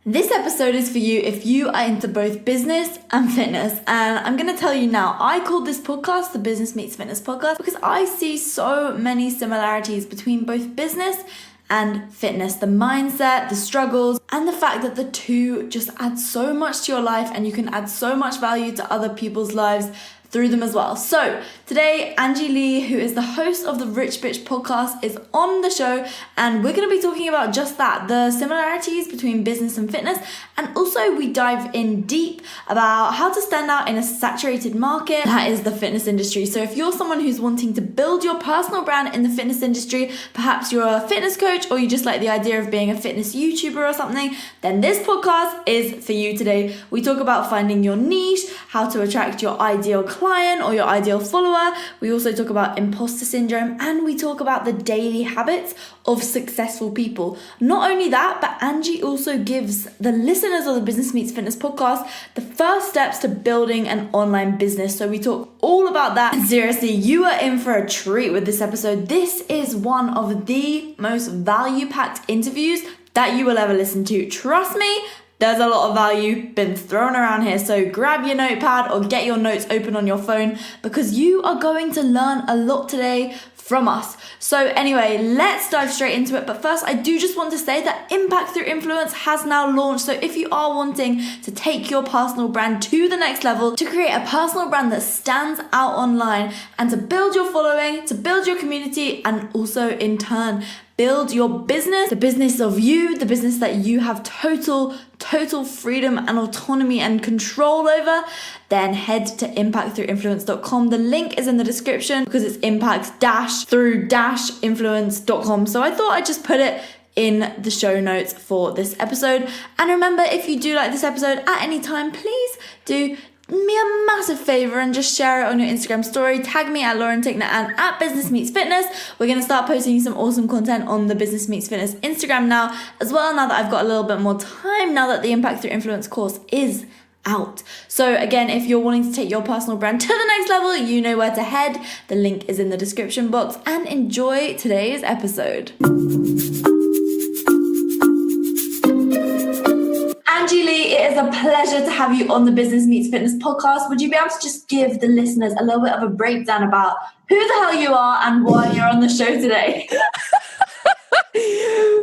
This episode is for you if you are into both business and fitness. And I'm going to tell you now, I called this podcast the Business Meets Fitness podcast because I see so many similarities between both business and fitness. The mindset, the struggles, and the fact that the two just add so much to your life and you can add so much value to other people's lives through them as well. So today, Angie Lee, who is the host of the Rich Bitch podcast, is on the show, and we're going to be talking about just that, the similarities between business and fitness. And also we dive in deep about how to stand out in a saturated market that is the fitness industry. So if you're someone who's wanting to build your personal brand in the fitness industry, perhaps you're a fitness coach or you just like the idea of being a fitness YouTuber or something, then this podcast is for you today. We talk about finding your niche, how to attract your ideal client or your ideal follower. We also talk about imposter syndrome, and we talk about the daily habits of successful people. Not only that, but Angie also gives the listeners of the Business Meets Fitness podcast the first steps to building an online business. So we talk all about that. And seriously, you are in for a treat with this episode. This is one of the most value-packed interviews that you will ever listen to. Trust me, there's a lot of value been thrown around here, so grab your notepad or get your notes open on your phone because you are going to learn a lot today from us. So anyway, let's dive straight into it. But first, I do just want to say that Impact Through Influence has now launched. So if you are wanting to take your personal brand to the next level, to create a personal brand that stands out online and to build your following, to build your community, and also in turn, build your business, the business of you, the business that you have total freedom and autonomy and control over, then head to impactthroughinfluence.com. The link is in the description because it's impact-through-influence.com. So I thought I'd just put it in the show notes for this episode. And remember, if you do like this episode at any time, please do me a massive favor and just share it on your Instagram story. Tag me at Lauren Tickner and at Business Meets Fitness. We're going to start posting some awesome content on the Business Meets Fitness Instagram now as well, now that I've got a little bit more time, now that the Impact Through Influence course is out. So again, if you're wanting to take your personal brand to the next level, you know where to head. The link is in the description box, and enjoy today's episode. Angie Lee, it is a pleasure to have you on the Business Meets Fitness podcast. Would you be able to just give the listeners a little bit of a breakdown about who the hell you are and why you're on the show today?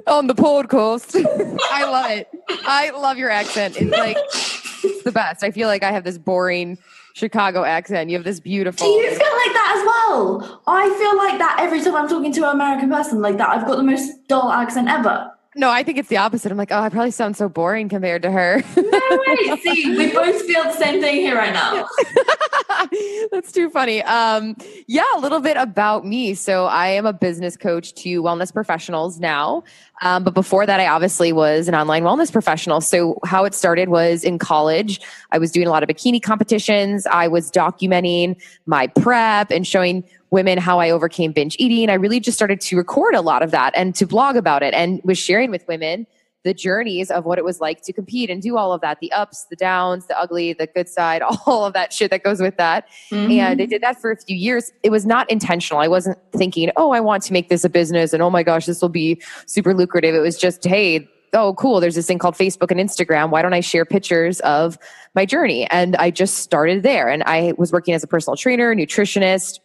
On the podcast. I love it. I love your accent. It's the best. I feel like I have this boring Chicago accent. You have this beautiful. Do you feel like that as well? I feel like that every time I'm talking to an American person like that. I've got the most dull accent ever. No, I think it's the opposite. I'm like, oh, I probably sound so boring compared to her. No way. See, we both feel the same thing here right now. That's too funny. A little bit about me. So I am a business coach to wellness professionals now. But before that, I obviously was an online wellness professional. So how it started was in college. I was doing a lot of bikini competitions. I was documenting my prep and showing women how I overcame binge eating. I really just started to record a lot of that and to blog about it, and was sharing with women the journeys of what it was like to compete and do all of that, the ups, the downs, the ugly, the good side, all of that shit that goes with that. Mm-hmm. And I did that for a few years. It was not intentional. I wasn't thinking, oh, I want to make this a business and oh my gosh, this will be super lucrative. It was just, hey, oh, cool, there's this thing called Facebook and Instagram. Why don't I share pictures of my journey? And I just started there. And I was working as a personal trainer, nutritionist.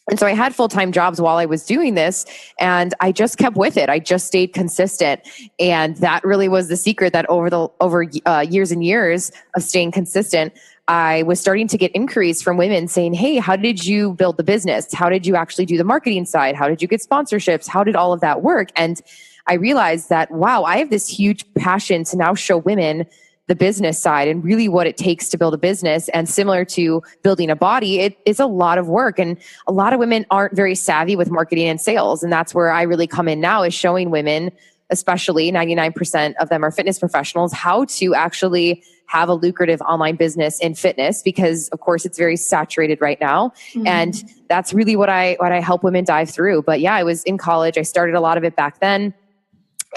And so I had full-time jobs while I was doing this, and I just kept with it. I just stayed consistent. And that really was the secret, that over years and years of staying consistent, I was starting to get inquiries from women saying, hey, how did you build the business? How did you actually do the marketing side? How did you get sponsorships? How did all of that work? And I realized that, wow, I have this huge passion to now show women the business side and really what it takes to build a business. And similar to building a body, it is a lot of work. And a lot of women aren't very savvy with marketing and sales. And that's where I really come in now, is showing women, especially 99% of them are fitness professionals, how to actually have a lucrative online business in fitness, because of course it's very saturated right now. Mm-hmm. And that's really what I help women dive through. But yeah, I was in college. I started a lot of it back then,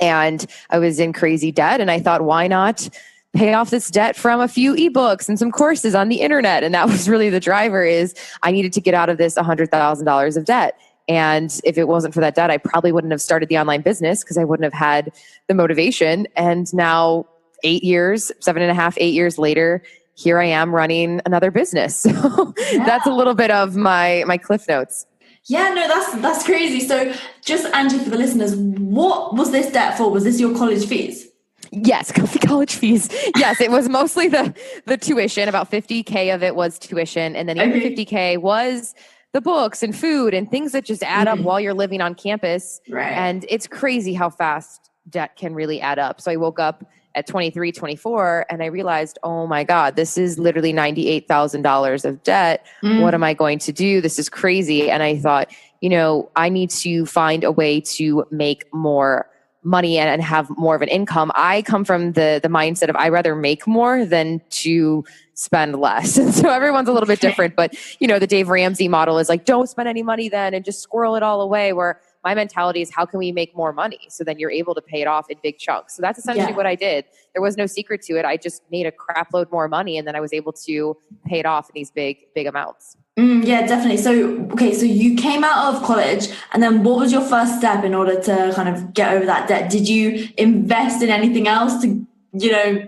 and I was in crazy debt, and I thought, why not pay off this debt from a few ebooks and some courses on the internet? And that was really the driver, is I needed to get out of this $100,000 of debt. And if it wasn't for that debt, I probably wouldn't have started the online business, because I wouldn't have had the motivation. And now 7.5, 8 years later, here I am running another business. So that's a little bit of my Cliff Notes. Yeah, no, that's crazy. So just Angie, for the listeners, what was this debt for? Was this your college fees? Yes, college fees. Yes, it was mostly the tuition. About $50K of it was tuition. And then the other $50K was the books and food and things that just add up while you're living on campus. Right. And it's crazy how fast debt can really add up. So I woke up at 23, 24, and I realized, oh my God, this is literally $98,000 of debt. What am I going to do? This is crazy. And I thought, I need to find a way to make more money and have more of an income. I come from the mindset of I'd rather make more than to spend less. And so everyone's a little bit different, but the Dave Ramsey model is like, don't spend any money then and just squirrel it all away, where my mentality is how can we make more money? So then you're able to pay it off in big chunks. So that's essentially what I did. There was no secret to it. I just made a crap load more money, and then I was able to pay it off in these big amounts. Yeah, definitely. So you came out of college, and then what was your first step in order to kind of get over that debt? Did you invest in anything else to,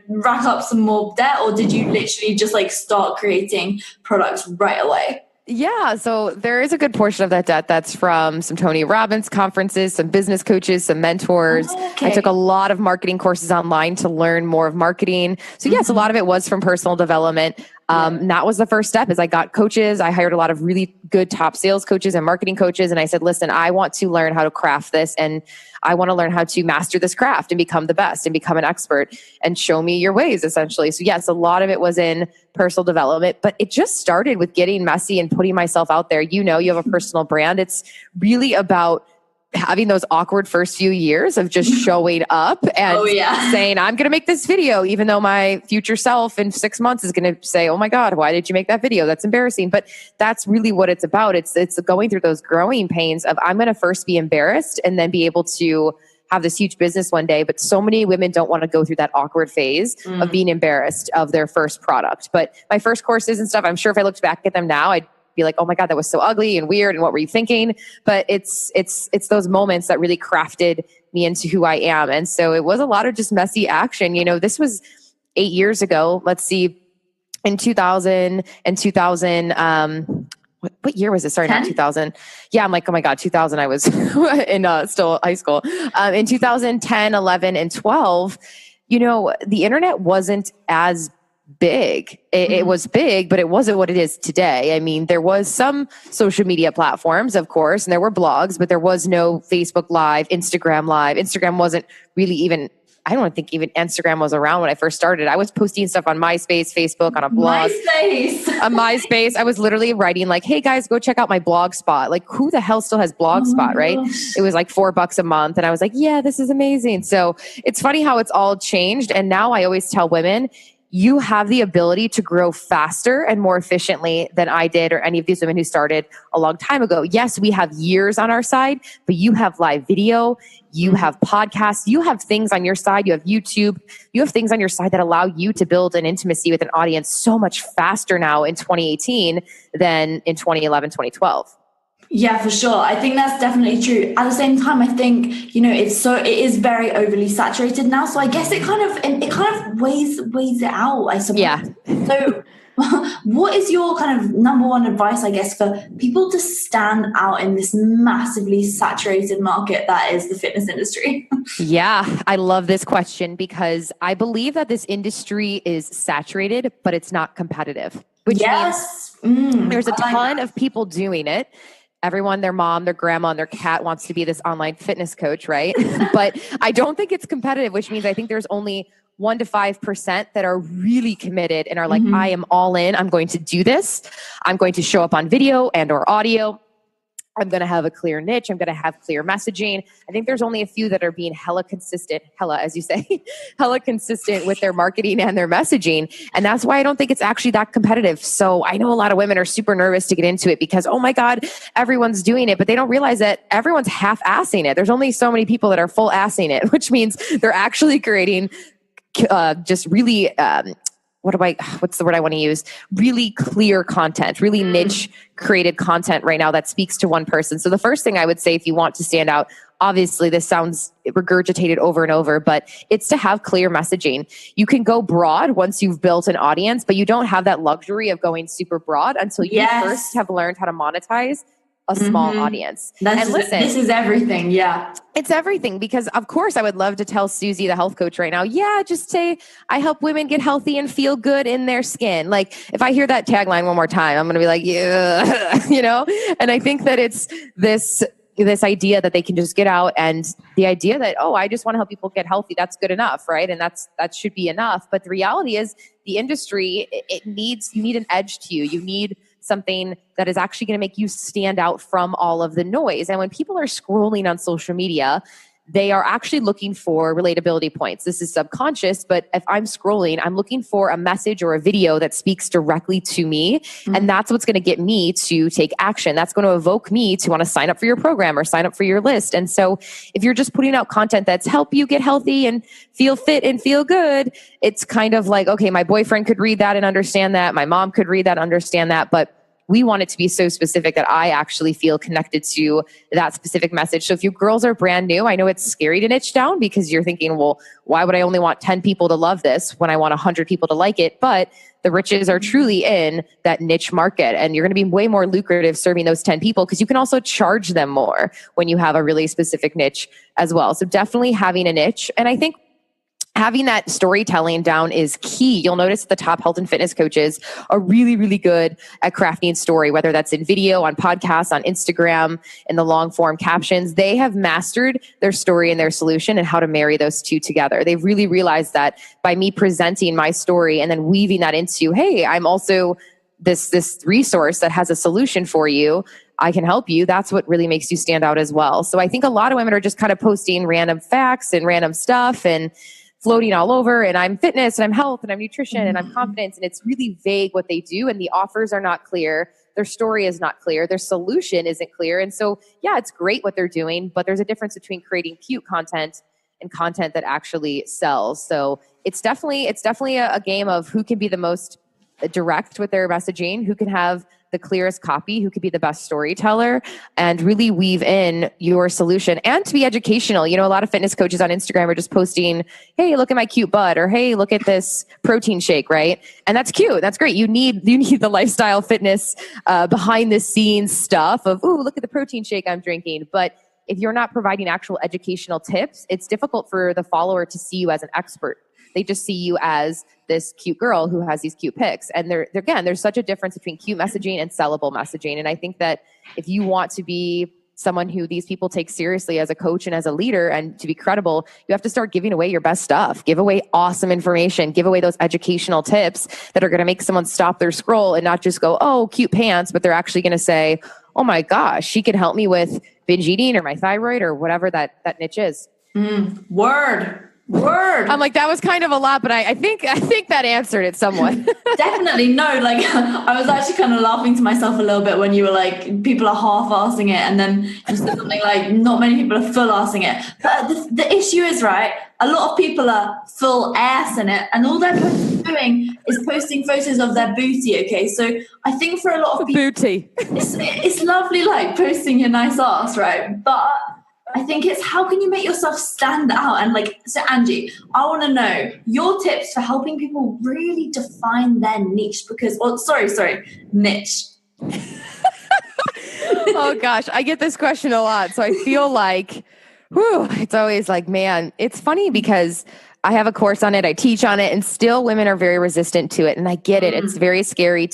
rack up some more debt, or did you literally just like start creating products right away? Yeah, so there is a good portion of that debt that's from some Tony Robbins conferences, some business coaches, some mentors. I took a lot of marketing courses online to learn more of marketing. So yes, a lot of it was from personal development. That was the first step. Is I got coaches. I hired a lot of really good top sales coaches and marketing coaches. And I said, listen, I want to learn how to craft this, and I want to learn how to master this craft and become the best and become an expert, and show me your ways, essentially. So yes, a lot of it was in personal development, but it just started with getting messy and putting myself out there. You have a personal brand. It's really about having those awkward first few years of just showing up and saying, I'm going to make this video, even though my future self in 6 months is going to say, oh my God, why did you make that video? That's embarrassing. But that's really what it's about. It's going through those growing pains of I'm going to first be embarrassed and then be able to have this huge business one day. But so many women don't want to go through that awkward phase of being embarrassed of their first product. But my first courses and stuff, I'm sure if I looked back at them now, I'd be like, oh my God, that was so ugly and weird. And what were you thinking? But it's those moments that really crafted me into who I am. And so it was a lot of just messy action. This was 8 years ago. Let's see, in 2000, what year was it? Sorry, 10? Not 2000. Yeah, I'm like, oh my God, 2000. I was in still high school. In 2010, 11, and 12, the internet wasn't as big. It was big, but it wasn't what it is today. I mean, there was some social media platforms, of course, and there were blogs, but there was no Facebook Live, Instagram Live. Instagram wasn't really even, I don't think even Instagram was around when I first started. I was posting stuff on MySpace, Facebook, on a blog. MySpace. I was literally writing like, hey guys, go check out my blog spot. Like, who the hell still has blog spot, right? It was like $4 a month. And I was like, yeah, this is amazing. So it's funny how it's all changed. And now I always tell women, you have the ability to grow faster and more efficiently than I did or any of these women who started a long time ago. Yes, we have years on our side, but you have live video, you have podcasts, you have things on your side, you have YouTube, you have things on your side that allow you to build an intimacy with an audience so much faster now in 2018 than in 2011, 2012. Yeah, for sure. I think that's definitely true. At the same time, I think, it is very overly saturated now. So I guess it kind of weighs it out, I suppose. Yeah. So what is your kind of number one advice, I guess, for people to stand out in this massively saturated market that is the fitness industry? Yeah, I love this question because I believe that this industry is saturated, but it's not competitive, which means there's a ton of people doing it. Everyone, their mom, their grandma, and their cat wants to be this online fitness coach, right? But I don't think it's competitive, which means I think there's only 1% to 5% that are really committed and are like, I am all in. I'm going to do this. I'm going to show up on video and or audio. I'm going to have a clear niche. I'm going to have clear messaging. I think there's only a few that are being hella consistent, as you say, hella consistent with their marketing and their messaging. And that's why I don't think it's actually that competitive. So I know a lot of women are super nervous to get into it because, oh my God, everyone's doing it, but they don't realize that everyone's half-assing it. There's only so many people that are full-assing it, which means they're actually creating just really what's the word I want to use? Really clear content, really niche created content right now that speaks to one person. So the first thing I would say, if you want to stand out, obviously this sounds regurgitated over and over, but it's to have clear messaging. You can go broad once you've built an audience, but you don't have that luxury of going super broad until you first have learned how to monetize a small audience. This is everything. Yeah. It's everything, because of course I would love to tell Susie, the health coach right now, just say, I help women get healthy and feel good in their skin. Like if I hear that tagline one more time, I'm going to be like, yeah, and I think that it's this idea that they can just get out, and the idea that, I just want to help people get healthy. That's good enough. Right. And that should be enough. But the reality is the industry, you need an edge to you. You need something that is actually going to make you stand out from all of the noise. And when people are scrolling on social media, they are actually looking for relatability points. This is subconscious, but if I'm scrolling, I'm looking for a message or a video that speaks directly to me. And that's what's going to get me to take action. That's going to evoke me to want to sign up for your program or sign up for your list. And so if you're just putting out content that's help you get healthy and feel fit and feel good, it's kind of like, okay, my boyfriend could read that and understand that. My mom could read that and understand that. But we want it to be so specific that I actually feel connected to that specific message. So if you girls are brand new, I know it's scary to niche down because you're thinking, well, why would I only want 10 people to love this when I want 100 people to like it? But the riches are truly in that niche market, and you're going to be way more lucrative serving those 10 people because you can also charge them more when you have a really specific niche as well. So definitely having a niche. And I think having that storytelling down is key. You'll notice the top health and fitness coaches are really, really good at crafting story, whether that's in video, on podcasts, on Instagram, in the long form captions. They have mastered their story and their solution and how to marry those two together. They've really realized that by me presenting my story and then weaving that into, hey, I'm also this resource that has a solution for you, I can help you. That's what really makes you stand out as well. So I think a lot of women are just kind of posting random facts and random stuff and floating all over, and I'm fitness and I'm health and I'm nutrition and I'm confidence. And it's really vague what they do. And the offers are not clear. Their story is not clear. Their solution isn't clear. And so, it's great what they're doing, but there's a difference between creating cute content and content that actually sells. So it's definitely a game of who can be the most direct with their messaging, who can have the clearest copy, who could be the best storyteller, and really weave in your solution and to be educational. A lot of fitness coaches on Instagram are just posting, hey, look at my cute butt, or hey, look at this protein shake, right? And that's cute. That's great. You need the lifestyle fitness behind the scenes stuff of, ooh, look at the protein shake I'm drinking. But if you're not providing actual educational tips, it's difficult for the follower to see you as an expert. They just see you as this cute girl who has these cute pics. And there's such a difference between cute messaging and sellable messaging. And I think that if you want to be someone who these people take seriously as a coach and as a leader and to be credible, you have to start giving away your best stuff, give away awesome information, give away those educational tips that are going to make someone stop their scroll and not just go, oh, cute pants, but they're actually going to say, oh my gosh, she could help me with binge eating or my thyroid or whatever that niche is. Word. I'm like, that was kind of a lot, but I think that answered it somewhat. Definitely. No, I was actually kind of laughing to myself a little bit when you were like, people are half-assing it, and then you said something like, not many people are full-assing it. But the issue is, right, a lot of people are full-assing it, and all they're doing is posting photos of their booty, okay? So I think for a lot of people, booty. it's lovely, posting your nice ass, right? But I think it's how can you make yourself stand out? And so Angie, I want to know your tips for helping people really define their niche niche. Oh gosh, I get this question a lot. So I feel like, it's always like, man, it's funny because I have a course on it, I teach on it, and still women are very resistant to it. And I get it. It's very scary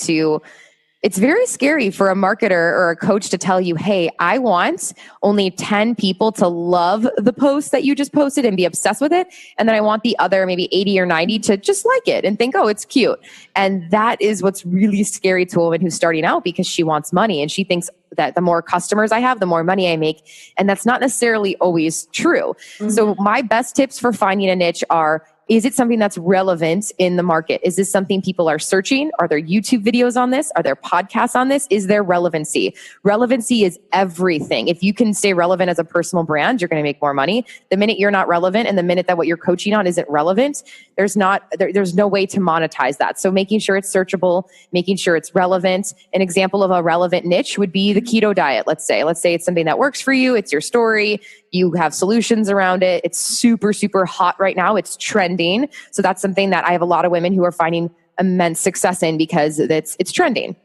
for a marketer or a coach to tell you, hey, I want only 10 people to love the post that you just posted and be obsessed with it. And then I want the other maybe 80 or 90 to just like it and think, oh, it's cute. And that is what's really scary to a woman who's starting out because she wants money and she thinks that the more customers I have, the more money I make. And that's not necessarily always true. So my best tips for finding a niche are is it something that's relevant in the market? Is this something people are searching? Are there YouTube videos on this? Are there podcasts on this? Is there relevancy? Relevancy is everything. If you can stay relevant as a personal brand, you're going to make more money. The minute you're not relevant and the minute that what you're coaching on isn't relevant, there's no way to monetize that. So making sure it's searchable, making sure it's relevant. An example of a relevant niche would be the keto diet. Let's say it's something that works for you. It's your story. You have solutions around it. It's super, super hot right now. It's trending. So that's something that I have a lot of women who are finding immense success in because it's trending.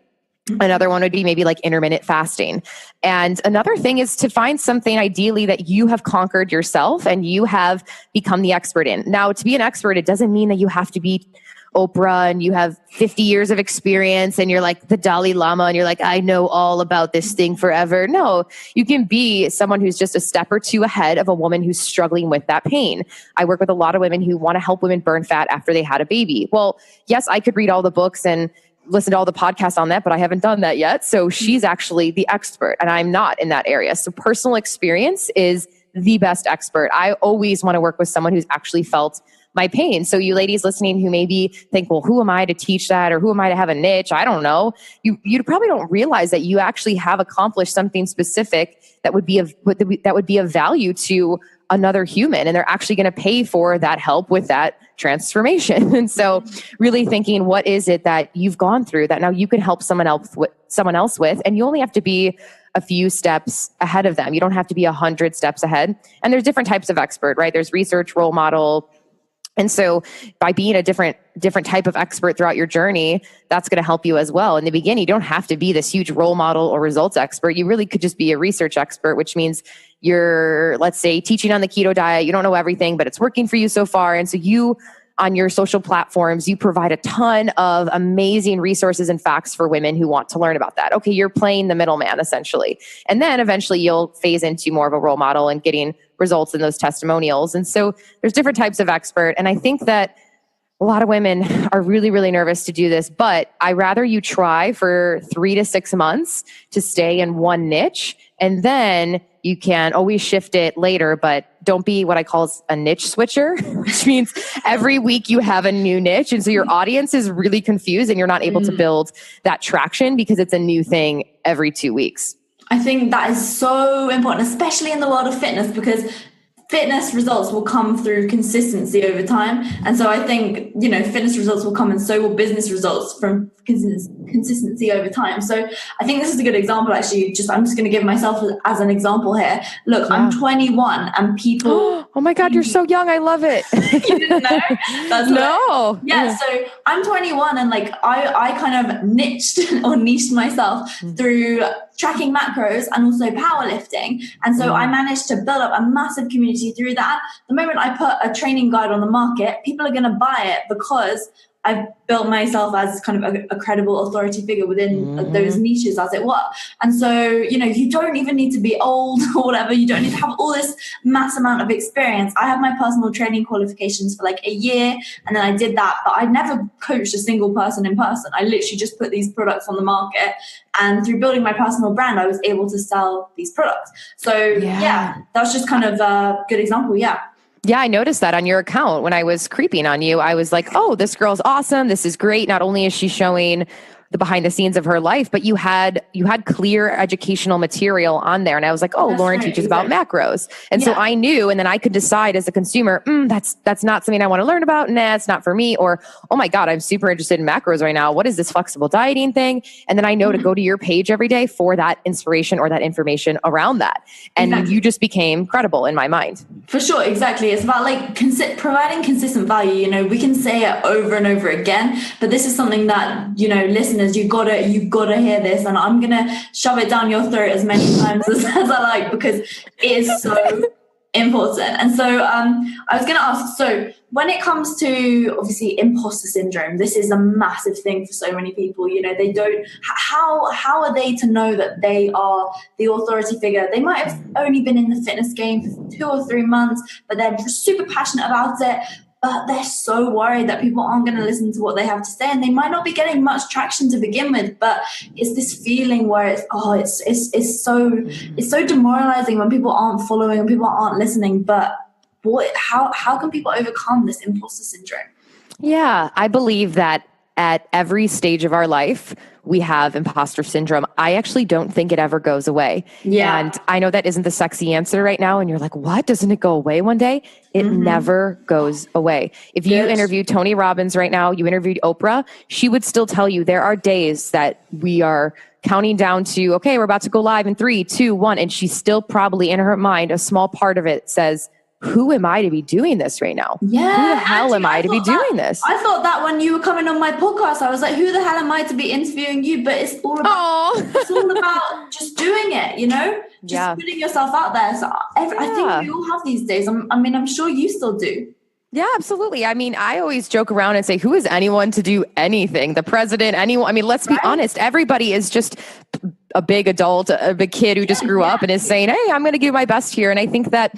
Another one would be maybe like intermittent fasting. And another thing is to find something ideally that you have conquered yourself and you have become the expert in. Now, to be an expert, it doesn't mean that you have to be Oprah and you have 50 years of experience and you're like the Dalai Lama and you're like, I know all about this thing forever. No, you can be someone who's just a step or two ahead of a woman who's struggling with that pain. I work with a lot of women who want to help women burn fat after they had a baby. Well, yes, I could read all the books and listen to all the podcasts on that, but I haven't done that yet. So she's actually the expert and I'm not in that area. So personal experience is the best expert. I always want to work with someone who's actually felt my pain. So you ladies listening who maybe think, well, who am I to teach that? Or who am I to have a niche? I don't know. You probably don't realize that you actually have accomplished something specific that would be of value to another human. And they're actually going to pay for that help with that transformation. And so really thinking, what is it that you've gone through that now you can help someone else with, and you only have to be a few steps ahead of them. You don't have to be 100 steps ahead. And there's different types of expert, right? There's research, role model. And so by being a different type of expert throughout your journey, that's going to help you as well. In the beginning, you don't have to be this huge role model or results expert. You really could just be a research expert, which means you're, let's say, teaching on the keto diet. You don't know everything, but it's working for you so far. And so you, on your social platforms, you provide a ton of amazing resources and facts for women who want to learn about that. Okay, you're playing the middleman essentially. And then eventually you'll phase into more of a role model and getting results in those testimonials. And so there's different types of expert. And I think that a lot of women are really, really nervous to do this, but I rather you try for 3 to 6 months to stay in one niche, and then you can always shift it later, but don't be what I call a niche switcher, which means every week you have a new niche. And so your audience is really confused and you're not able to build that traction because it's a new thing every 2 weeks. I think that is so important, especially in the world of fitness, because fitness results will come through consistency over time. And so I think, fitness results will come and so will business results from consistency over time. So I think this is a good example, actually. I'm just going to give myself as an example here. Look, yeah. I'm 21 and people... Oh my God, you're so young. I love it. You didn't know? That's no. Yeah, so I'm 21 and I kind of niched myself through tracking macros and also powerlifting. And so I managed to build up a massive community through that. The moment I put a training guide on the market, people are going to buy it because I've built myself as kind of a credible authority figure within those niches, as it were. And so, you don't even need to be old or whatever. You don't need to have all this mass amount of experience. I have my personal training qualifications for like a year, and then I did that, but I never coached a single person in person. I literally just put these products on the market, and through building my personal brand, I was able to sell these products. So yeah that's just kind of a good example. Yeah, I noticed that on your account when I was creeping on you. I was like, oh, this girl's awesome. This is great. Not only is she showing the behind the scenes of her life, but you had clear educational material on there. And I was like, oh, that's Lauren teaches about macros. And so I knew, and then I could decide as a consumer, that's not something I want to learn about. Nah, it's not for me. Or, oh my God, I'm super interested in macros right now. What is this flexible dieting thing? And then I know to go to your page every day for that inspiration or that information around that. And you just became credible in my mind. For sure. Exactly. It's about providing consistent value. We can say it over and over again, but this is something that, listeners, you gotta hear this, and I'm gonna shove it down your throat as many times as I like, because it is so important. And so I was gonna ask, so when it comes to obviously imposter syndrome, this is a massive thing for so many people. They don't, how are they to know that they are the authority figure? They might have only been in the fitness game for 2 or 3 months, but they're super passionate about it. But they're so worried that people aren't going to listen to what they have to say, and they might not be getting much traction to begin with. But it's this feeling where it's so demoralizing when people aren't following and people aren't listening. But how can people overcome this imposter syndrome? Yeah, I believe that at every stage of our life, we have imposter syndrome. I actually don't think it ever goes away. Yeah. And I know that isn't the sexy answer right now. And you're like, what? Doesn't it go away one day? It never goes away. If you interviewed Tony Robbins right now, you interviewed Oprah, she would still tell you there are days that we are counting down to, okay, we're about to go live in 3, 2, 1. And she's still probably in her mind, a small part of it says, who am I to be doing this right now? Yeah. Who the hell am I to be doing this? I thought that when you were coming on my podcast, I was like, who the hell am I to be interviewing you? But it's all about just doing it, you know? Just putting yourself out there. So I think we all have these days. I'm sure you still do. Yeah, absolutely. I mean, I always joke around and say, who is anyone to do anything? The president, anyone. I mean, let's be honest. Everybody is just a big adult, a big kid who just grew up and is saying, hey, I'm going to give my best here. And I think that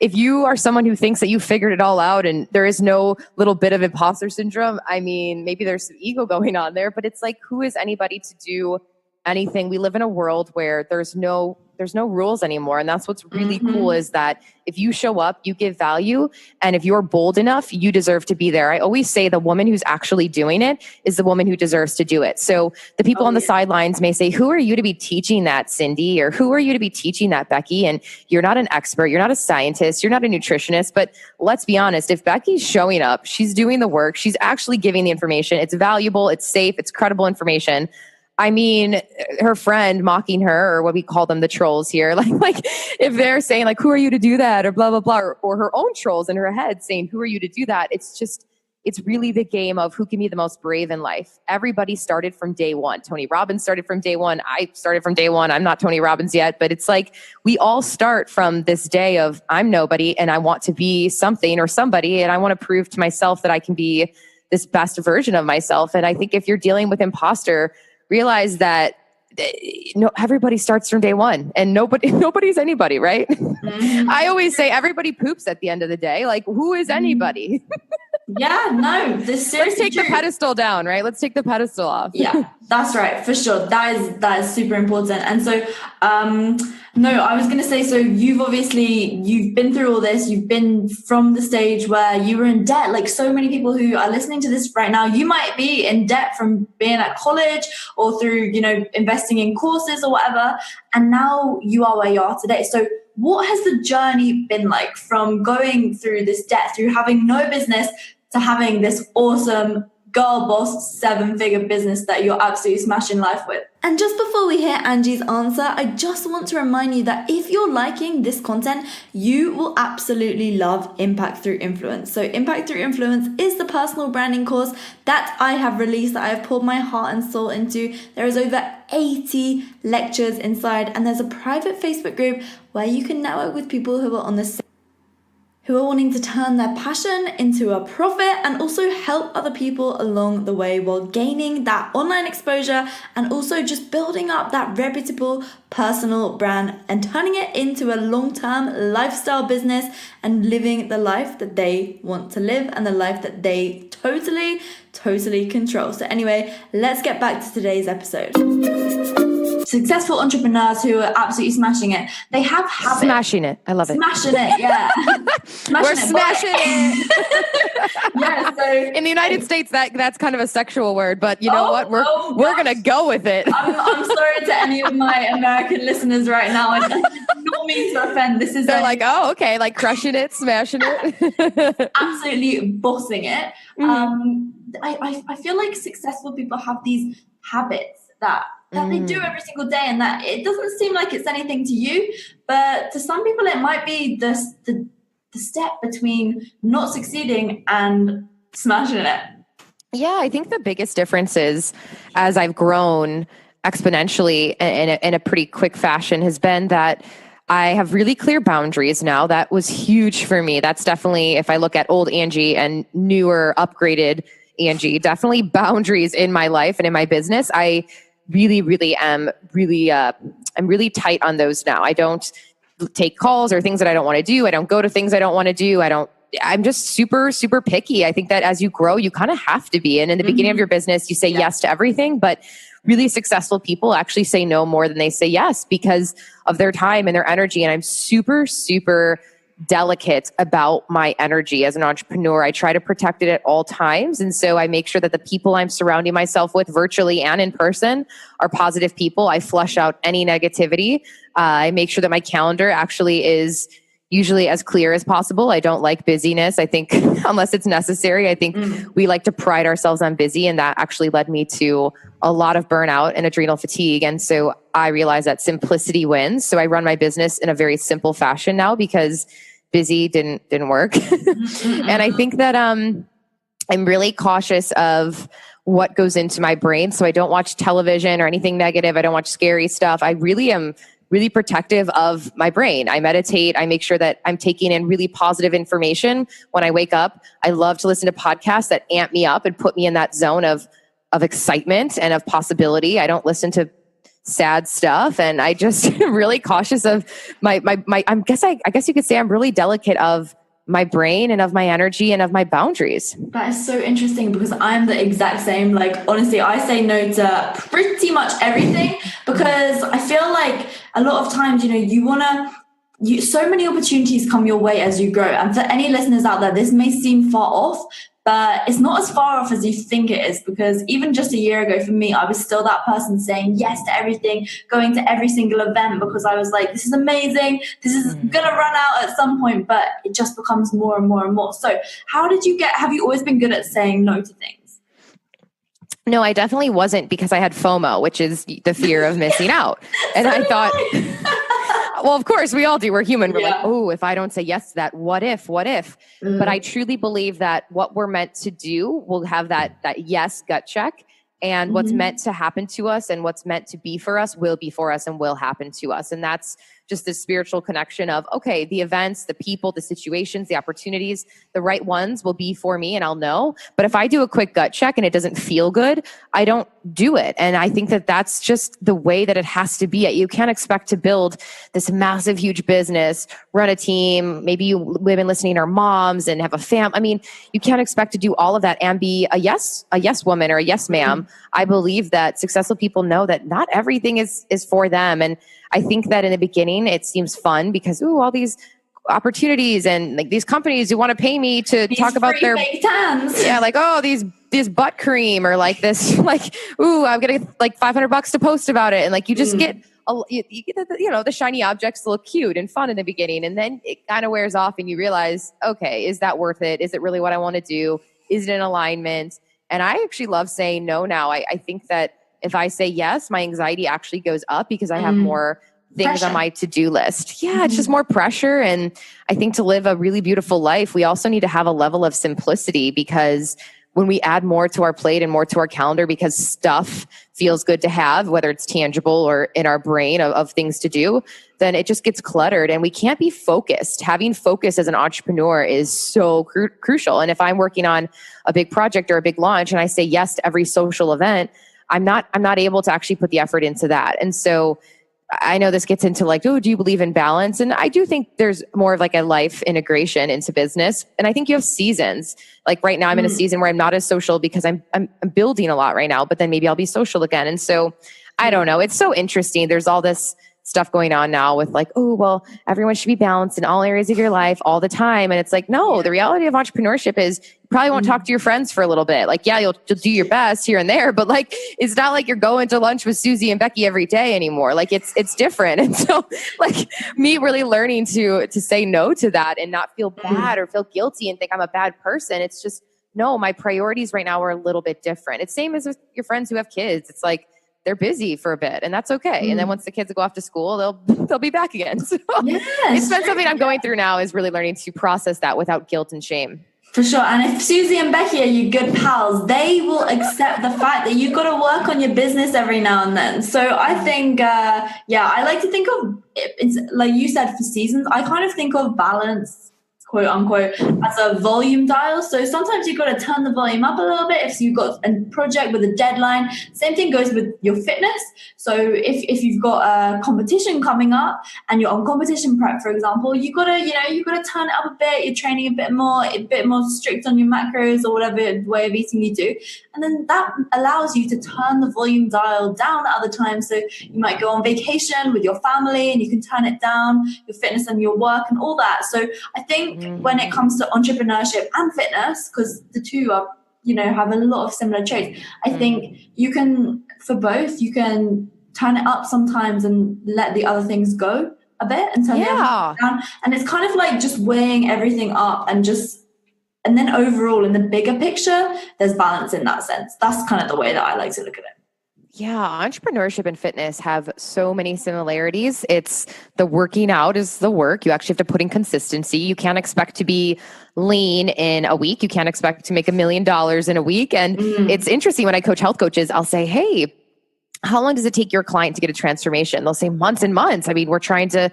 if you are someone who thinks that you figured it all out and there is no little bit of imposter syndrome, I mean, maybe there's some ego going on there, but it's like, who is anybody to do anything? We live in a world where there's no rules anymore. And that's what's really cool is that if you show up, you give value. And if you're bold enough, you deserve to be there. I always say the woman who's actually doing it is the woman who deserves to do it. So the people on the sidelines may say, who are you to be teaching that, Cindy? Or who are you to be teaching that, Becky? And you're not an expert. You're not a scientist. You're not a nutritionist. But let's be honest, if Becky's showing up, she's doing the work, she's actually giving the information. It's valuable. It's safe. It's credible information. I mean, her friend mocking her, or what we call them, the trolls here, like if they're saying like, who are you to do that? Or blah, blah, blah, or her own trolls in her head saying, who are you to do that? It's really the game of who can be the most brave in life. Everybody started from day one. Tony Robbins started from day one. I started from day one. I'm not Tony Robbins yet, but it's like we all start from this day of I'm nobody and I want to be something or somebody. And I want to prove to myself that I can be this best version of myself. And I think if you're dealing with imposter, realize that everybody starts from day one and nobody's anybody, right? I always say everybody poops at the end of the day. Like, who is anybody? Yeah, no, this seriously. Let's take the pedestal down, right? Let's take the pedestal off. Yeah, that's right, for sure. That is super important. And so, no, I was going to say, so you've been through all this. You've been from the stage where you were in debt. Like so many people who are listening to this right now, you might be in debt from being at college or through, investing in courses or whatever. And now you are where you are today. So what has the journey been like from going through this debt, through having no business to having this awesome girl boss 7-figure business that you're absolutely smashing life with? And just before we hear Angie's answer, I just want to remind you that if you're liking this content, you will absolutely love Impact Through Influence. So Impact Through Influence is the personal branding course that I have released, that I have poured my heart and soul into. There is over 80 lectures inside, and there's a private Facebook group where you can network with people who are on the same, who are wanting to turn their passion into a profit and also help other people along the way while gaining that online exposure and also just building up that reputable personal brand and turning it into a long-term lifestyle business and living the life that they want to live and the life that they totally control. So anyway, let's get back to today's episode. Successful entrepreneurs who are absolutely smashing it, they have habits. Smashing it. I love it. Smashing it, yeah. We're smashing it. Yeah, so in the United States, that's kind of a sexual word, but you know what? We're gonna go with it. I'm sorry to any of my American listeners right now. I don't mean to offend. They're like, oh, okay, like crushing it, smashing it, absolutely bossing it. I feel like successful people have these habits that they do every single day, and that it doesn't seem like it's anything to you, but to some people it might be the step between not succeeding and smashing it. Yeah, I think the biggest difference is as I've grown exponentially in a pretty quick fashion has been that I have really clear boundaries now. That was huge for me. That's definitely, if I look at old Angie and newer upgraded Angie, definitely boundaries in my life and in my business. I really am I'm really tight on those now. I don't take calls or things that I don't want to do. I don't go to things I don't want to do. I'm just super picky. I think that as you grow, you kind of have to be. And in the beginning of your business, you say yes to everything, but really successful people actually say no more than they say yes because of their time and their energy. And I'm super delicate about my energy as an entrepreneur. I try to protect it at all times. And so I make sure that the people I'm surrounding myself with virtually and in person are positive people. I flush out any negativity. I make sure that my calendar actually is usually as clear as possible. I don't like busyness. I think unless it's necessary, I think we like to pride ourselves on busy. And that actually led me to a lot of burnout and adrenal fatigue. And so I realized that simplicity wins. So I run my business in a very simple fashion now because busy didn't work. And I think that I'm really cautious of what goes into my brain. So I don't watch television or anything negative. I don't watch scary stuff. I really am really protective of my brain. I meditate. I make sure that I'm taking in really positive information when I wake up. I love to listen to podcasts that amp me up and put me in that zone of excitement and of possibility. I don't listen to sad stuff. And I just am really cautious of my I guess you could say I'm really delicate of my brain and of my energy and of my boundaries. That is so interesting because I'm the exact same. Like, honestly, I say no to pretty much everything because I feel like a lot of times, so many opportunities come your way as you grow. And for any listeners out there, this may seem far off, but it's not as far off as you think it is, because even just a year ago for me, I was still that person saying yes to everything, going to every single event because I was like, this is amazing. This is going to run out at some point, but it just becomes more and more and more. So have you always been good at saying no to things? No, I definitely wasn't, because I had FOMO, which is the fear of missing out. And I thought, well, of course we all do. We're human. We're like, oh, if I don't say yes to that, what if? But I truly believe that what we're meant to do will have that yes gut check. And what's meant to happen to us and what's meant to be for us will be for us and will happen to us. And that's just this spiritual connection of, okay, the events, the people, the situations, the opportunities, the right ones will be for me and I'll know. But if I do a quick gut check and it doesn't feel good, I don't do it. And I think that that's just the way that it has to be. You can't expect to build this massive, huge business, run a team. Maybe you women listening are moms and have a family. I mean, you can't expect to do all of that and be a yes woman or a yes ma'am. I believe that successful people know that not everything is for them. And I think that in the beginning, it seems fun because, all these opportunities and like these companies who want to pay me to talk about their tans. Yeah, like, this butt cream, or like this, like, I'm getting like $500 to post about it. And like, you just get, you get the shiny objects look cute and fun in the beginning. And then it kind of wears off and you realize, okay, is that worth it? Is it really what I want to do? Is it in alignment? And I actually love saying no now. I think that if I say yes, my anxiety actually goes up because I have more things on my to-do list. Yeah, it's just more pressure. And I think to live a really beautiful life, we also need to have a level of simplicity, because when we add more to our plate and more to our calendar because stuff feels good to have, whether it's tangible or in our brain of things to do, then it just gets cluttered and we can't be focused. Having focus as an entrepreneur is so crucial. And if I'm working on a big project or a big launch and I say yes to every social event, I'm not able to actually put the effort into that. And so I know this gets into like, do you believe in balance? And I do think there's more of like a life integration into business. And I think you have seasons. Like right now I'm in a season where I'm not as social because I'm building a lot right now, but then maybe I'll be social again. And so I don't know. It's so interesting. There's all this stuff going on now with like, everyone should be balanced in all areas of your life all the time. And it's like, no, the reality of entrepreneurship is you probably won't talk to your friends for a little bit. Like, yeah, you'll do your best here and there, but like, it's not like you're going to lunch with Susie and Becky every day anymore. Like it's different. And so like me really learning to say no to that and not feel bad or feel guilty and think I'm a bad person. It's just, no, my priorities right now are a little bit different. It's same as with your friends who have kids. It's like, they're busy for a bit and that's okay. And then once the kids go off to school, they'll be back again. So it's been something I'm going through now, is really learning to process that without guilt and shame. For sure. And if Susie and Becky are your good pals, they will accept the fact that you've got to work on your business every now and then. So I think, I like to think of it's like you said, for seasons, I kind of think of balance quote unquote, as a volume dial. So sometimes you've got to turn the volume up a little bit if you've got a project with a deadline. Same thing goes with your fitness. So if you've got a competition coming up and you're on competition prep, for example, you've got to turn it up a bit. You're training a bit more strict on your macros or whatever way of eating you do. And then that allows you to turn the volume dial down at other times. So you might go on vacation with your family and you can turn it down, your fitness and your work and all that. So I think when it comes to entrepreneurship and fitness, because the two are, have a lot of similar traits, I think you can, for both, you can turn it up sometimes and let the other things go a bit and turn the other things down. And it's kind of like just weighing everything up and then overall in the bigger picture, there's balance in that sense. That's kind of the way that I like to look at it. Yeah, entrepreneurship and fitness have so many similarities. It's the working out is the work. You actually have to put in consistency. You can't expect to be lean in a week. You can't expect to make $1 million in a week. And it's interesting when I coach health coaches, I'll say, hey, how long does it take your client to get a transformation? They'll say months and months. I mean, we're trying to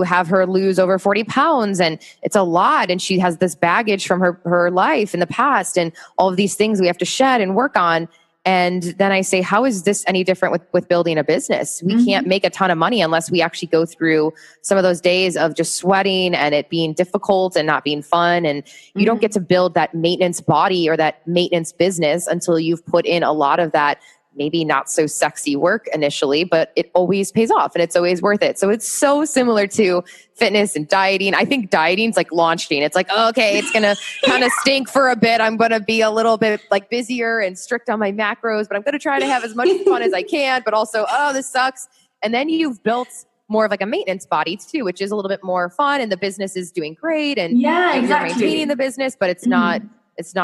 have her lose over 40 pounds and it's a lot. And she has this baggage from her life in the past and all of these things we have to shed and work on. And then I say, how is this any different with building a business? We can't make a ton of money unless we actually go through some of those days of just sweating and it being difficult and not being fun. And you don't get to build that maintenance body or that maintenance business until you've put in a lot of that maybe not so sexy work initially, but it always pays off and it's always worth it. So it's so similar to fitness and dieting. I think dieting's like launching. It's like, okay, it's going to kind of stink for a bit. I'm going to be a little bit like busier and strict on my macros, but I'm going to try to have as much fun as I can, but also, oh, this sucks. And then you've built more of like a maintenance body too, which is a little bit more fun and the business is doing great and you're maintaining the business, but it's not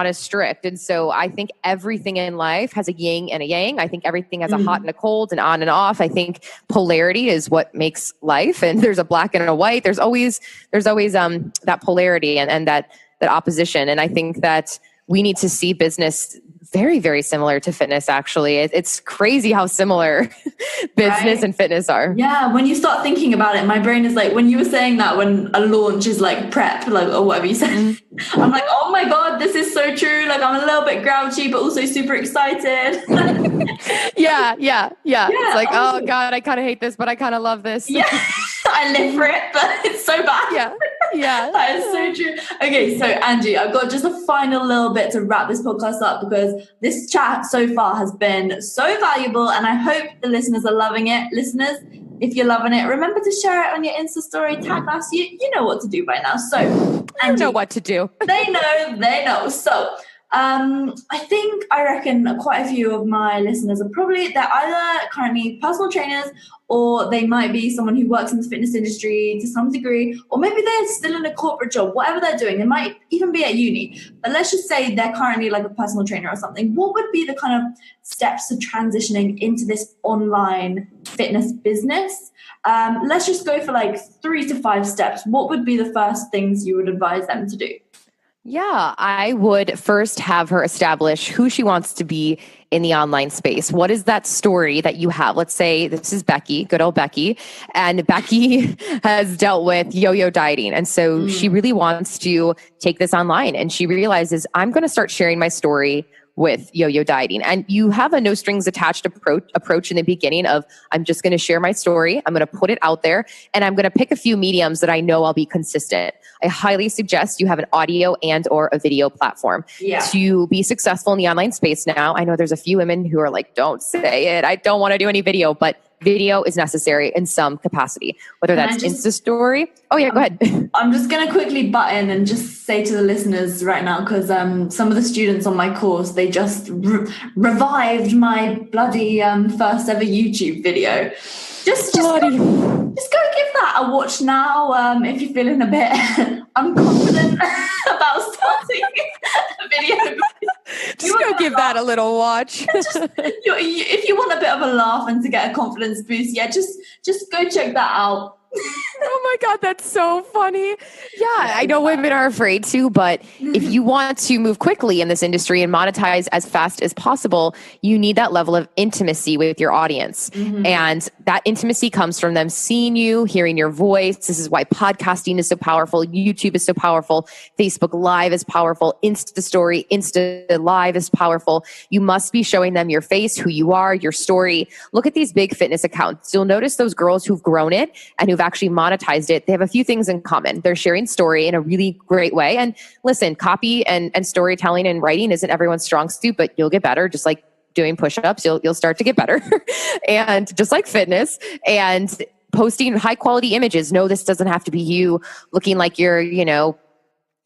as strict. And so I think everything in life has a yin and a yang. I think everything has a hot and a cold and on and off. I think polarity is what makes life. And there's a black and a white. There's always that polarity and that opposition. And I think that we need to see business very, very similar to fitness, actually. It's crazy how similar business and fitness are. Yeah, when you start thinking about it, my brain is like, when you were saying that, when a launch is like prep, like, or whatever you said, I'm like, oh my God, this is so true. Like, I'm a little bit grouchy, but also super excited. Yeah. It's like, oh God, I kind of hate this, but I kind of love this. Yeah, I live for it, but it's so bad. Yeah. That is so true. Okay, so Angie, I've got just a final little bit to wrap this podcast up because this chat so far has been so valuable and I hope the listeners are loving it. Listeners, if you're loving it, remember to share it on your Insta story, tag us. You know what to do by now. So, Angie, you know what to do. They know. So, I reckon quite a few of my listeners are they're either currently personal trainers or they might be someone who works in the fitness industry to some degree, or maybe they're still in a corporate job, whatever they're doing. They might even be at uni, but let's just say they're currently like a personal trainer or something. What would be the kind of steps to transitioning into this online fitness business? Let's just go for like 3 to 5 steps. What would be the first things you would advise them to do? Yeah, I would first have her establish who she wants to be in the online space. What is that story that you have? Let's say this is Becky, good old Becky, and Becky has dealt with yo-yo dieting. And so she really wants to take this online and she realizes I'm going to start sharing my story with yo-yo dieting. And you have a no strings attached approach in the beginning of, I'm just going to share my story. I'm going to put it out there and I'm going to pick a few mediums that I know I'll be consistent. I highly suggest you have an audio and or a video platform to be successful in the online space now. I know there's a few women who are like, don't say it. I don't want to do any video, but video is necessary in some capacity, whether that's Insta story. Oh yeah, go ahead. I'm just going to quickly butt in and just say to the listeners right now, because some of the students on my course, they just revived my bloody first ever YouTube video. Just go give that a watch now if you're feeling a bit unconfident about starting a video. Just go give that a little watch. If you want a bit of a laugh and to get a confidence boost, just go check that out. Oh my God, that's so funny. Yeah, I know women are afraid to, but if you want to move quickly in this industry and monetize as fast as possible, you need that level of intimacy with your audience. And that intimacy comes from them seeing you, hearing your voice. This is why podcasting is so powerful. YouTube is so powerful. Facebook Live is powerful. Insta Story, Insta Live is powerful. You must be showing them your face, who you are, your story. Look at these big fitness accounts. You'll notice those girls who've grown it and who've actually monetized it. They have a few things in common. They're sharing story in a really great way. And listen, copy and storytelling and writing isn't everyone's strong suit, but you'll get better. Just like doing push-ups, you'll start to get better. And just like fitness and posting high quality images. No, this doesn't have to be you looking like you're,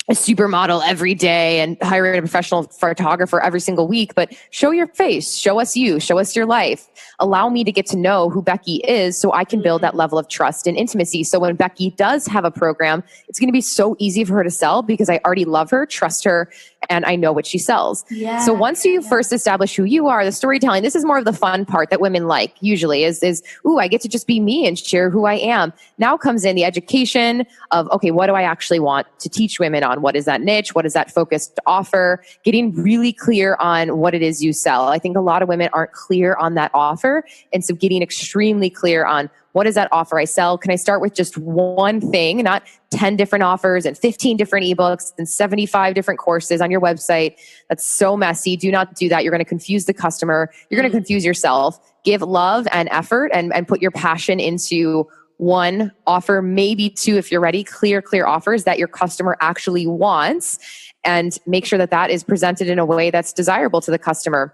a supermodel every day and hiring a professional photographer every single week, but show your face, show us you, show us your life. Allow me to get to know who Becky is so I can build that level of trust and intimacy. So when Becky does have a program, it's going to be so easy for her to sell because I already love her, trust her, and I know what she sells. So once you first establish who you are, the storytelling, this is more of the fun part that women like usually is, ooh, I get to just be me and share who I am. Now comes in the education of, okay, what do I actually want to teach women on? What is that niche? What is that focused offer? Getting really clear on what it is you sell. I think a lot of women aren't clear on that offer. And so getting extremely clear on what is that offer I sell? Can I start with just one thing, not 10 different offers and 15 different ebooks and 75 different courses on your website? That's so messy. Do not do that. You're going to confuse the customer. You're going to confuse yourself. Give love and effort and put your passion into one offer, maybe two, if you're ready, clear offers that your customer actually wants, and make sure that is presented in a way that's desirable to the customer.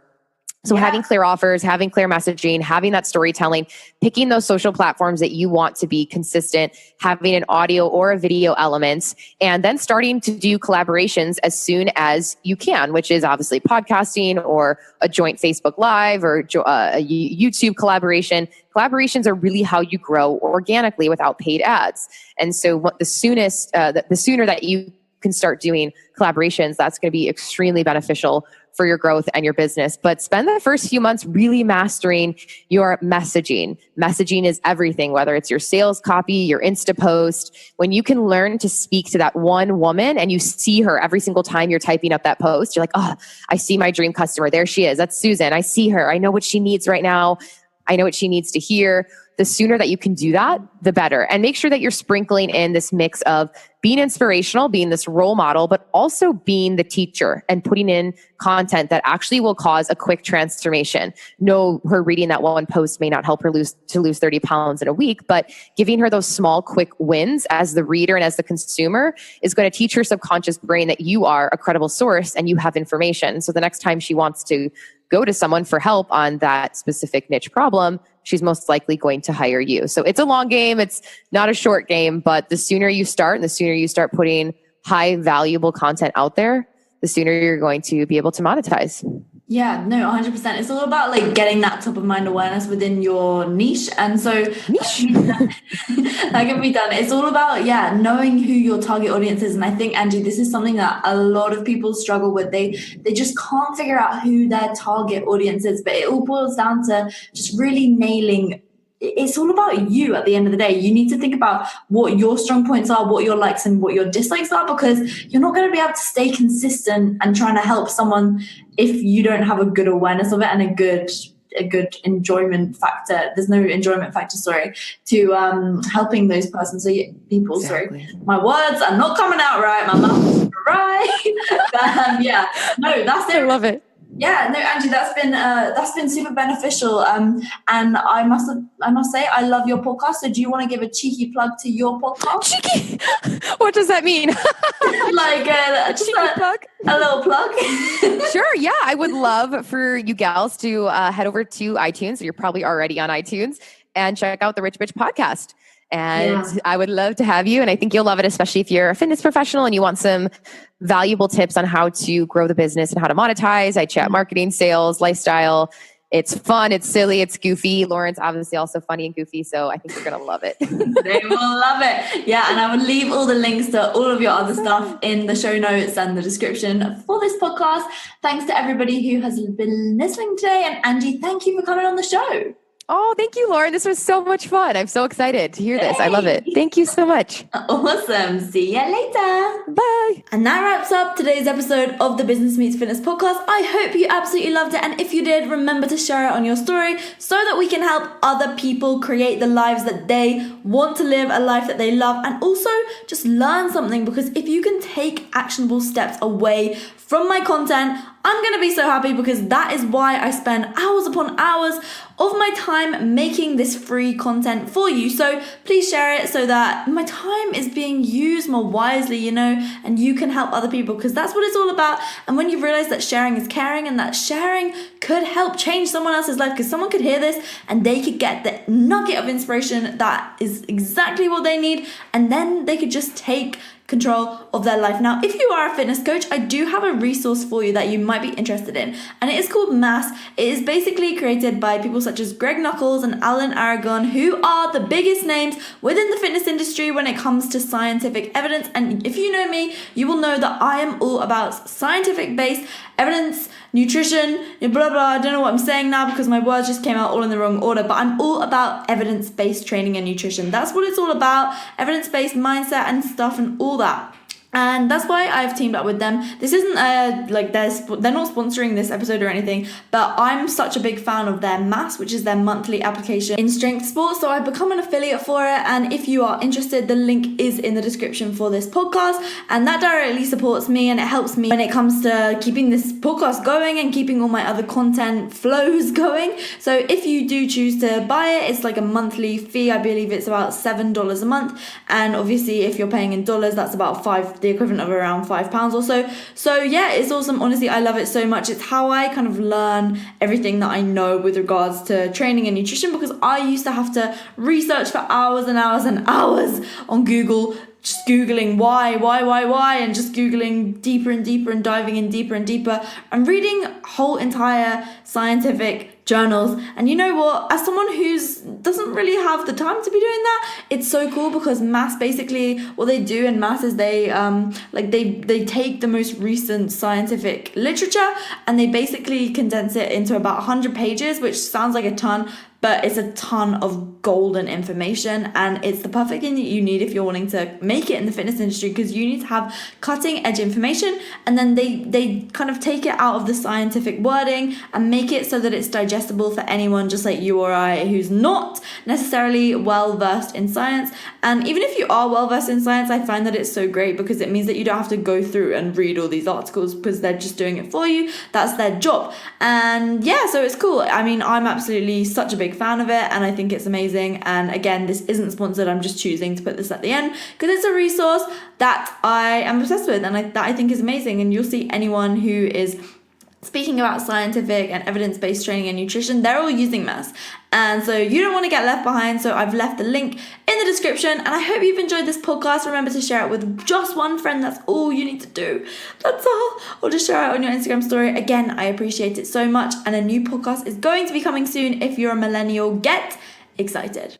So having clear offers, having clear messaging, having that storytelling, picking those social platforms that you want to be consistent, having an audio or a video element, and then starting to do collaborations as soon as you can, which is obviously podcasting or a joint Facebook Live or a YouTube collaboration. Collaborations are really how you grow organically without paid ads. And so the sooner that you can start doing collaborations, that's going to be extremely beneficial for your growth and your business. But spend the first few months really mastering your messaging. Messaging is everything, whether it's your sales copy, your Insta post. When you can learn to speak to that one woman and you see her every single time you're typing up that post, you're like, oh, I see my dream customer. There she is. That's Susan. I see her. I know what she needs right now. I know what she needs to hear. The sooner that you can do that, the better. And make sure that you're sprinkling in this mix of being inspirational, being this role model, but also being the teacher and putting in content that actually will cause a quick transformation. No, her reading that one post may not help her lose 30 pounds in a week, but giving her those small, quick wins as the reader and as the consumer is going to teach her subconscious brain that you are a credible source and you have information. So the next time she wants to go to someone for help on that specific niche problem, she's most likely going to hire you. So it's a long game. It's not a short game, but the sooner you start and the sooner you start putting high valuable content out there, the sooner you're going to be able to monetize. Yeah, no, 100%. It's all about like getting that top of mind awareness within your niche. And so that can be done. It's all about, knowing who your target audience is. And I think, Angie, this is something that a lot of people struggle with. They just can't figure out who their target audience is, but it all boils down to just really nailing. It's all about you at the end of the day. You need to think about what your strong points are, what your likes and what your dislikes are, because you're not going to be able to stay consistent and trying to help someone if you don't have a good awareness of it and a good enjoyment factor. There's no enjoyment factor, to helping those persons. So people, Exactly. My words are not coming out right. My mouth is right. But, that's it. I love it. Yeah, no, Angie, that's been super beneficial. And I must say, I love your podcast. So, do you want to give a cheeky plug to your podcast? Cheeky? What does that mean? Like just cheeky plug? A little plug. Sure. Yeah, I would love for you gals to head over to iTunes. You're probably already on iTunes and check out the Rich Bitch podcast. And I would love to have you. And I think you'll love it, especially if you're a fitness professional and you want some valuable tips on how to grow the business and how to monetize. I chat marketing, sales, lifestyle. It's fun. It's silly. It's goofy. Lauren's obviously also funny and goofy. So I think you're going to love it. They will love it. Yeah. And I will leave all the links to all of your other stuff in the show notes and the description for this podcast. Thanks to everybody who has been listening today. And Angie, thank you for coming on the show. Oh, thank you, Lauren. This was so much fun. I'm so excited to hear this. I love it. Thank you so much. Awesome. See ya later. Bye. And that wraps up today's episode of the Business Meets Fitness podcast. I hope you absolutely loved it. And if you did, remember to share it on your story so that we can help other people create the lives that they want to live, a life that they love, and also just learn something. Because if you can take actionable steps away from my content, I'm going to be so happy, because that is why I spend hours upon hours of my time making this free content for you. So please share it so that my time is being used more wisely, and you can help other people, because that's what it's all about. And when you realize that sharing is caring, and that sharing could help change someone else's life, because someone could hear this and they could get the nugget of inspiration that is exactly what they need, and then they could just take control of their life. Now, if you are a fitness coach, I do have a resource for you that you might be interested in, and it is called Mass. It is basically created by people such as Greg Nuckols and Alan Aragon, who are the biggest names within the fitness industry when it comes to scientific evidence. And if you know me, you will know that I am all about scientific based evidence, nutrition, blah blah. I don't know what I'm saying now because my words just came out all in the wrong order, but I'm all about evidence-based training and nutrition. That's what it's all about, evidence-based mindset and stuff and all that. And that's why I've teamed up with them. This isn't they're not sponsoring this episode or anything, but I'm such a big fan of their Mass, which is their monthly application in strength sports. So I've become an affiliate for it. And if you are interested, the link is in the description for this podcast. And that directly supports me, and it helps me when it comes to keeping this podcast going and keeping all my other content flows going. So if you do choose to buy it, it's like a monthly fee. I believe it's about $7 a month. And obviously, if you're paying in dollars, that's about the equivalent of around £5 or so. So yeah, it's awesome. Honestly, I love it so much. It's how I kind of learn everything that I know with regards to training and nutrition, because I used to have to research for hours and hours and hours on Google, just Googling why, and just Googling deeper and deeper and diving in deeper and deeper and reading whole entire scientific journals. And you know what, as someone who's doesn't really have the time to be doing that, it's so cool, because Mass, basically what they do in Mass is they take the most recent scientific literature and they basically condense it into about 100 pages, which sounds like a ton, but it's a ton of golden information, and it's the perfect thing that you need if you're wanting to make it in the fitness industry, because you need to have cutting edge information, and then they kind of take it out of the scientific wording and make it so that it's digestible for anyone just like you or I who's not necessarily well versed in science. And even if you are well versed in science, I find that it's so great, because it means that you don't have to go through and read all these articles, because they're just doing it for you. That's their job. And yeah, so it's cool. I mean, I'm absolutely such a big fan of it, and I think it's amazing. And again, this isn't sponsored. I'm just choosing to put this at the end because it's a resource that I am obsessed with, and that I think is amazing. And you'll see anyone who is speaking about scientific and evidence-based training and nutrition, they're all using Mass. And so you don't want to get left behind. So I've left the link in the description, and I hope you've enjoyed this podcast. Remember to share it with just one friend. That's all you need to do. That's all. Or just share it on your Instagram story. Again, I appreciate it so much. And a new podcast is going to be coming soon. If you're a millennial, get excited.